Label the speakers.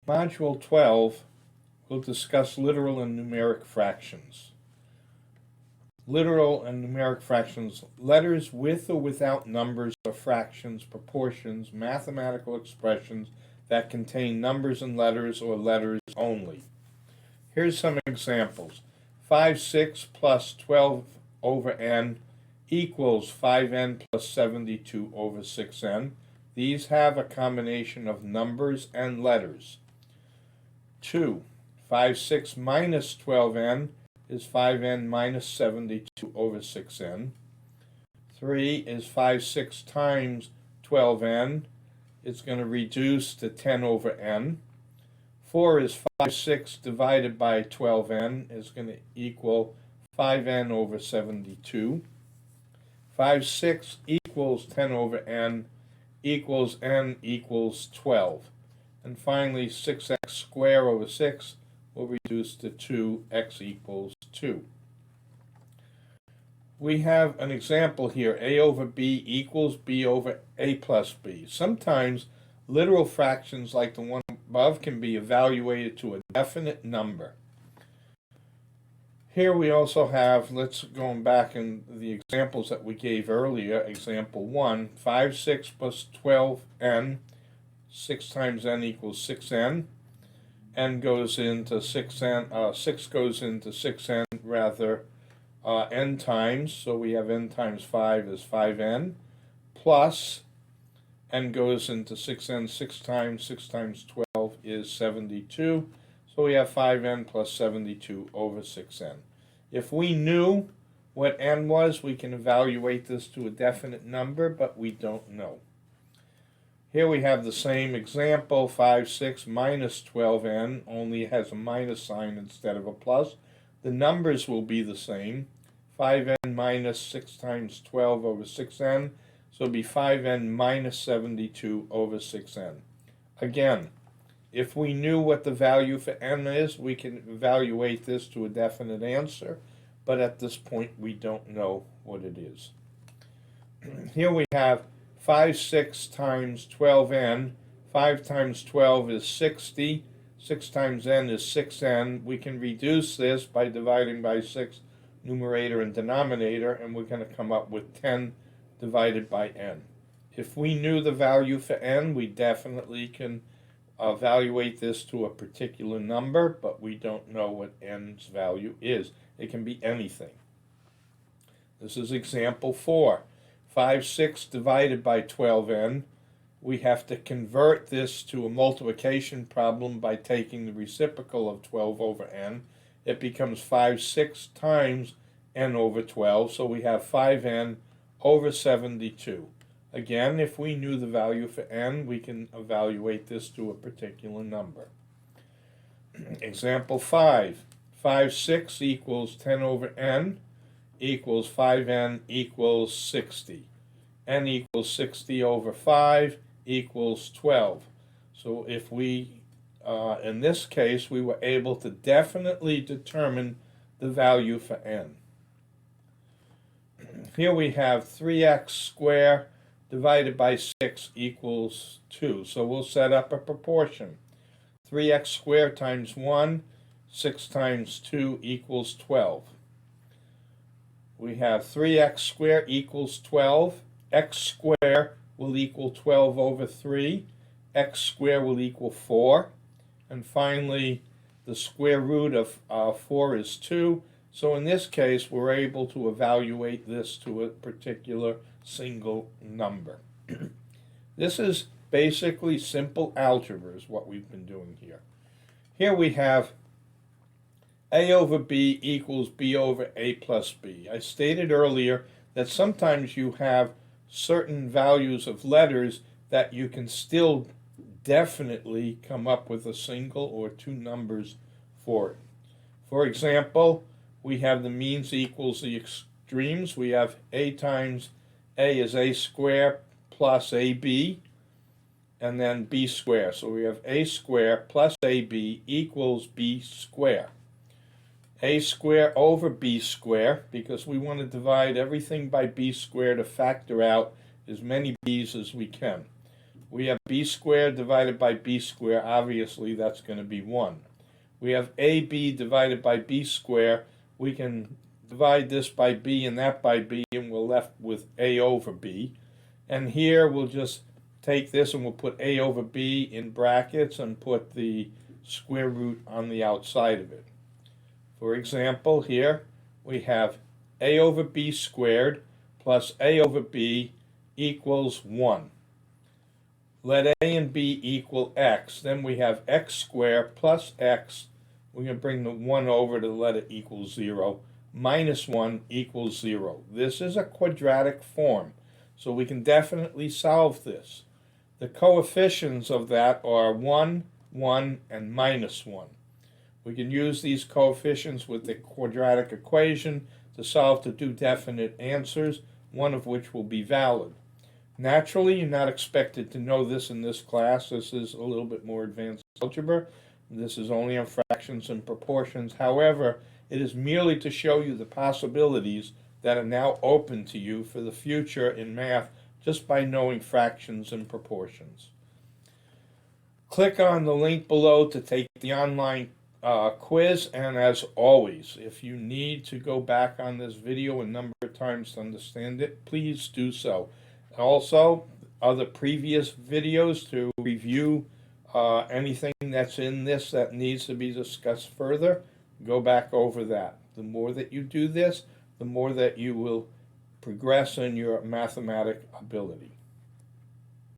Speaker 1: Module 12 will discuss literal and numeric fractions. Literal and numeric fractions, letters with or without numbers or fractions, proportions, mathematical expressions that contain numbers and letters or letters only. Here's some examples. 5/6 plus 12 over n equals 5n plus 72 over 6n. These have a combination of numbers and letters. 2. 5/6 minus 12n is 5n minus 72 over 6n. 3 is 5/6 times 12n. It's going to reduce to 10 over n. 4 is 5/6 divided by 12n is going to equal 5n over 72. 5/6 equals 10 over n equals n equals 12. And finally, 6x squared over 6 will reduce to 2x equals 2. We have an example here, a over b equals b over a plus b. Sometimes literal fractions like the one above can be evaluated to a definite number. Here we also have, let's go back in the examples that we gave earlier. Example 1, 5/6 plus 12n, 6 times n equals 6n. N goes into 6n, 6 goes into 6n rather, n times, so we have n times 5 is 5n, plus n goes into 6n 6 times 12 is 72, so we have 5n plus 72 over 6n. If we knew what n was, we can evaluate this to a definite number, but we don't know. Here we have the same example, 5/6 minus 12n, only has a minus sign instead of a plus. The numbers will be the same, 5n minus 6 times 12 over 6n, so it'll be 5n minus 72 over 6n. Again, if we knew what the value for n is, we can evaluate this to a definite answer, but at this point we don't know what it is. Here we have 5/6 times 12n, 5 times 12 is 60, 6 times n is 6n. We can reduce this by dividing by 6, numerator and denominator, and we're going to come up with 10 divided by n. If we knew the value for n, we definitely can evaluate this to a particular number, but we don't know what n's value is. It can be anything. This is example 4. 5/6 divided by 12n, we have to convert this to a multiplication problem by taking the reciprocal of 12 over n. It becomes 5/6 times n over 12, so we have 5n over 72. Again, if we knew the value for n, we can evaluate this to a particular number. Example 5. 5/6 equals 10 over n equals 5n equals 60. n equals 60 over 5 equals 12. So if we, in this case, we were able to definitely determine the value for n. Here we have 3x squared divided by 6 equals 2. So we'll set up a proportion. 3x squared times 1, 6 times 2 equals 12. We have 3x squared equals 12. X squared will equal 12 over 3. X squared will equal 4. And finally, the square root of 4 is 2. So in this case, we're able to evaluate this to a particular single number. This is basically simple algebra is what we've been doing here. Here we have a over b equals b over a plus b. I stated earlier that sometimes you have certain values of letters that you can still definitely come up with a single or two numbers for it. For example, we have the means equals the extremes. We have a times a is a squared plus ab, and then b squared. So we have a squared plus ab equals b squared. A squared over b squared, because we want to divide everything by b squared to factor out as many b's as we can. We have b squared divided by b squared. Obviously, that's going to be 1. We have ab divided by b squared. We can divide this by b and that by b, and we're left with a over b. And here we'll just take this and we'll put a over b in brackets and put the square root on the outside of it. For example, here we have a over b squared plus a over b equals 1. Let a and b equal x. Then we have x squared plus x. We're going to bring the 1 over to let it equal 0. Minus 1 equals 0. This is a quadratic form, so we can definitely solve this. The coefficients of that are 1, 1, and minus 1. We can use these coefficients with the quadratic equation to solve the 2 definite answers, one of which will be valid. Naturally, you're not expected to know this in this class. This is a little bit more advanced algebra. This is only on fractions and proportions. However, it is merely to show you the possibilities that are now open to you for the future in math just by knowing fractions and proportions. Click on the link below to take the online quiz, and as always, if you need to go back on this video a number of times to understand it, please do so. Also, other previous videos to review anything that's in this that needs to be discussed further, go back over that. The more that you do this, the more that you will progress in your mathematic ability.